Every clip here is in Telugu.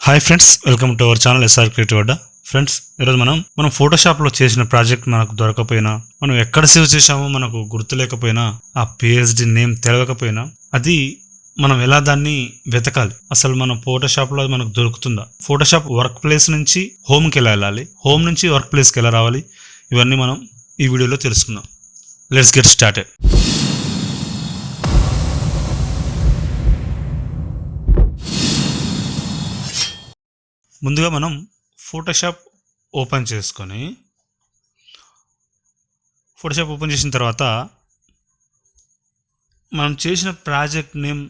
Hi friends, welcome to our channel SR creative Adda. Friends, ఈరోజు మనం ఫోటోషాప్లో చేసిన ప్రాజెక్ట్ మనకు దొరకపోయినా, మనం ఎక్కడ సేవ్ చేసామో మనకు గుర్తు లేకపోయినా, ఆ పిహెచ్డి నేమ్ తెలియకపోయినా, అది మనం ఎలా దాన్ని వెతకాలి, అసలు మనం ఫోటోషాప్లో అది మనకు దొరుకుతుందా, ఫోటోషాప్ వర్క్ ప్లేస్ నుంచి హోమ్కి ఎలా వెళ్ళాలి, హోమ్ నుంచి వర్క్ ప్లేస్కి ఎలా రావాలి, ఇవన్నీ మనం ఈ వీడియోలో తెలుసుకుందాం. Let's get started. ముందుగా మనం ఫోటోషాప్ ఓపెన్ చేసిన తర్వాత మనం చేసిన ప్రాజెక్ట్ నేమ్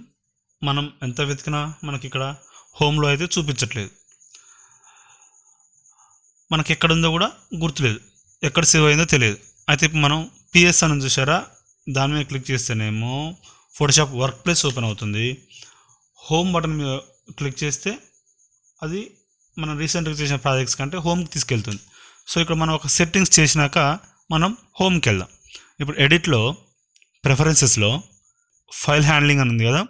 మనం ఎంత వెతికినా మనకి ఇక్కడ హోమ్లో అయితే చూపించట్లేదు. మనకి ఎక్కడుందో కూడా గుర్తులేదు, ఎక్కడ సేవ్ అయిందో తెలియదు. అయితే ఇప్పుడు మనం పిఎస్ అని చూసారా, దాని మీద క్లిక్ చేస్తేనేమో ఫోటోషాప్ వర్క్ ప్లేస్ ఓపెన్ అవుతుంది. హోమ్ బటన్ మీద క్లిక్ చేస్తే అది మనం రీసెంట్గా చేసిన ప్రాజెక్ట్స్ కంటే హోమ్కి తీసుకెళ్తుంది. సో ఇక్కడ మనం ఒక సెట్టింగ్స్ చేసినాక మనం హోమ్కి వెళ్దాం. ఇప్పుడు ఎడిట్లో ప్రిఫరెన్సెస్లో ఫైల్ హ్యాండ్లింగ్ అని ఉంది కదా,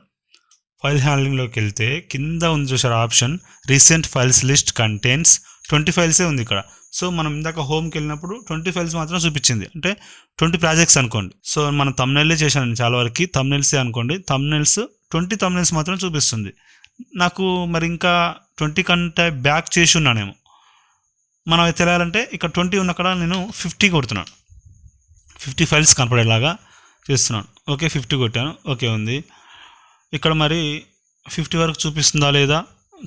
ఫైల్ హ్యాండ్లింగ్లోకి వెళ్తే కింద ఉంది చూసారు option, recent files list contains 20 ఫైల్సే ఉంది ఇక్కడ. సో మనం ఇందాక హోమ్కి వెళ్ళినప్పుడు 20 ఫైల్స్ మాత్రం చూపించింది, అంటే 20 ప్రాజెక్ట్స్ అనుకోండి. సో మనం థంబ్నెయిలే చేశాను చాలా వరకు, థంబ్నెయిల్సే అనుకోండి. 20 థంబ్నెయిల్స్ మాత్రం చూపిస్తుంది. నాకు మరి ఇంకా 20 కంటే బ్యాక్ చేసి ఉన్నానేమో. మనం అది తెలియాలంటే ఇక్కడ 20 ఉన్న కాడ నేను 50 కొడుతున్నాను, 50 ఫైల్స్ కనపడేలాగా చేస్తున్నాను. ఓకే, 50 కొట్టాను, ఓకే ఉంది. ఇక్కడ మరి 50 వరకు చూపిస్తుందా లేదా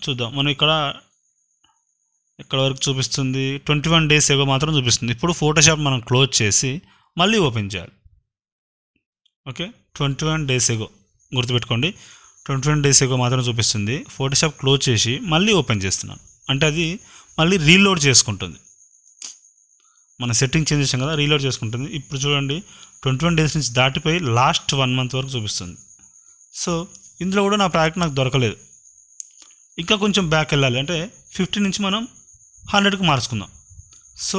చూద్దాం. మనం ఇక్కడ వరకు చూపిస్తుంది, 21 డేస్ ఏగో మాత్రం చూపిస్తుంది. ఇప్పుడు ఫోటోషాప్ మనం క్లోజ్ చేసి మళ్ళీ ఓపెన్ చేయాలి. ఓకే, 21 డేస్ ఏగో గుర్తుపెట్టుకోండి, 21 డేస్ ఏగో మాత్రం చూపిస్తుంది. ఫోటోషాప్ క్లోజ్ చేసి మళ్ళీ ఓపెన్ చేస్తున్నాను, అంటే అది మళ్ళీ రీలోడ్ చేసుకుంటుంది. మన సెట్టింగ్ చేంజ్ చేసాం కదా, రీలోడ్ చేసుకుంటుంది. ఇప్పుడు చూడండి, 21 డేస్ నుంచి దాటిపోయి లాస్ట్ 1 మంత్ వరకు చూపిస్తుంది. సో ఇందులో కూడా నా ప్రాజెక్ట్ నాకు దొరకలేదు. ఇంకా కొంచెం బ్యాక్ వెళ్ళాలి, అంటే 50 నుంచి మనం 100కి మార్చుకుందాం. సో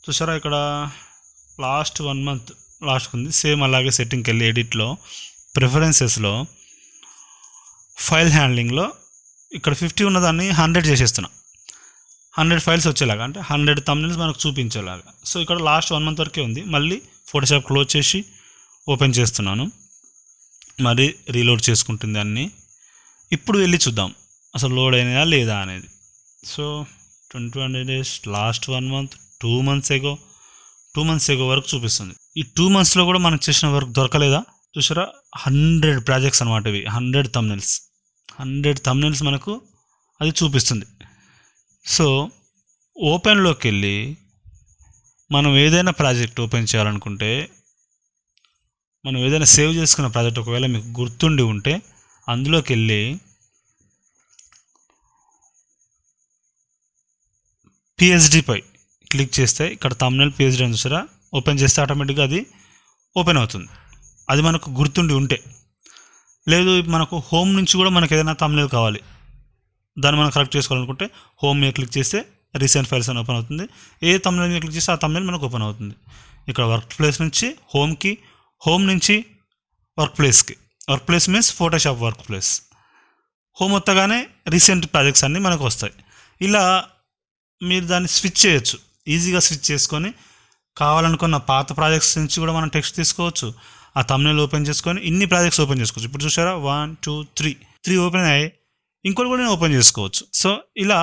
చూసారా, ఇక్కడ లాస్ట్ 1 మంత్ లాస్ట్కి ఉంది. సేమ్ అలాగే సెట్టింగ్కి వెళ్ళి ఎడిట్లో ప్రిఫరెన్సెస్లో ఫైల్ హ్యాండ్లింగ్లో ఇక్కడ 50 ఉన్నదాన్ని 100 చేసేస్తున్నా, 100 ఫైల్స్ వచ్చేలాగా, అంటే 100 థంబ్నెయిల్స్ మనకు చూపించేలాగా. సో ఇక్కడ లాస్ట్ 1 మంత్ వరకే ఉంది. మళ్ళీ ఫోటోషాప్ క్లోజ్ చేసి ఓపెన్ చేస్తున్నాను, మరి రీలోడ్ చేసుకుంటుంది అన్నీ. ఇప్పుడు వెళ్ళి చూద్దాం అసలు లోడ్ అయినా లేదా అనేది. So 21 days, last 1 month, 2 months ఎగో వరకు చూపిస్తుంది. ఈ 2 మంత్స్లో కూడా మనం చేసిన వర్క్ దొరకలేదా చూసారా. 100 ప్రాజెక్ట్స్ అనమాట ఇవి, 100 థంబ్నెయిల్స్ మనకు అది చూపిస్తుంది. సో ఓపెన్లోకి వెళ్ళి మనం ఏదైనా ప్రాజెక్ట్ ఓపెన్ చేయాలనుకుంటే, మనం ఏదైనా సేవ్ చేసుకున్న ప్రాజెక్ట్ ఒకవేళ మీకు గుర్తుండి ఉంటే అందులోకి వెళ్ళి పిహెచ్డిపై క్లిక్ చేస్తే ఇక్కడ థంబ్నెయిల్ పిహెచ్డి అని చూసారా, ఓపెన్ చేస్తే ఆటోమేటిక్గా అది ఓపెన్ అవుతుంది. అది మనకు గుర్తుండి ఉంటే. లేదు మనకు హోమ్ నుంచి కూడా మనకు ఏదైనా థంబ్నెయిల్ కావాలి, దాన్ని మనం కరెక్ట్ చేసుకోవాలనుకుంటే హోమ్ మీద క్లిక్ చేస్తే రీసెంట్ ఫైల్స్ అని ఓపెన్ అవుతుంది. ఏ థంబ్నెయిల్ మీద క్లిక్ చేస్తే ఆ థంబ్నెయిల్ మనకు ఓపెన్ అవుతుంది. ఇక్కడ వర్క్ ప్లేస్ నుంచి హోమ్కి, హోమ్ నుంచి workplace means Photoshop workplace. Home వత్తగానే రీసెంట్ ప్రాజెక్ట్స్ అన్నీ మనకు వస్తాయి. ఇలా మీరు దాన్ని స్విచ్ చేయొచ్చు, ఈజీగా స్విచ్ చేసుకొని కావాలనుకున్న పాత ప్రాజెక్ట్స్ నుంచి కూడా మనం టెక్స్ట్ తీసుకోవచ్చు. ఆ థంబ్నెయిల్ ఓపెన్ చేసుకొని ఇన్ని ప్రాజెక్ట్స్ ఓపెన్ చేసుకోవచ్చు. ఇప్పుడు చూసారా, 1 2 3 ఓపెన్ అయ్యాయి, ఇంకోటి కూడా నేను ఓపెన్ చేసుకోవచ్చు. సో ఇలా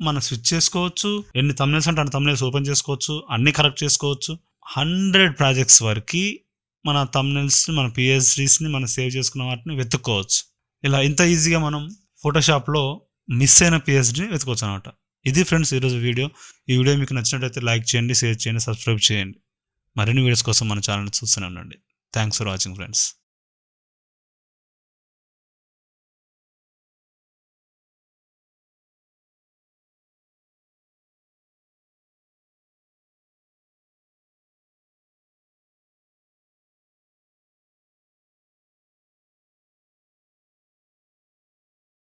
మనం స్విచ్ చేసుకోవచ్చు. ఎన్ని థంబ్నెయిల్స్ అంటే అన్ని థంబ్నెయిల్స్ ఓపెన్ చేసుకోవచ్చు, అన్నీ కరెక్ట్ చేసుకోవచ్చు. 100 ప్రాజెక్ట్స్ వరకు మన థంబ్నెయిల్స్, మన పిహెచ్డీస్ని మనం సేవ్ చేసుకున్న వాటిని వెతుక్కోవచ్చు. ఇలా ఇంత ఈజీగా మనం ఫోటోషాప్లో మిస్ అయిన పిహెచ్డీని వెతుకోవచ్చు అనమాట. ఇది ఫ్రెండ్స్ ఈరోజు వీడియో. ఈ వీడియో మీకు నచ్చినట్టయితే లైక్ చేయండి, షేర్ చేయండి, సబ్స్క్రైబ్ చేయండి. మరిన్ని వీడియోస్ కోసం మన ఛానల్ చూస్తూనే ఉండండి. Thanks for watching friends.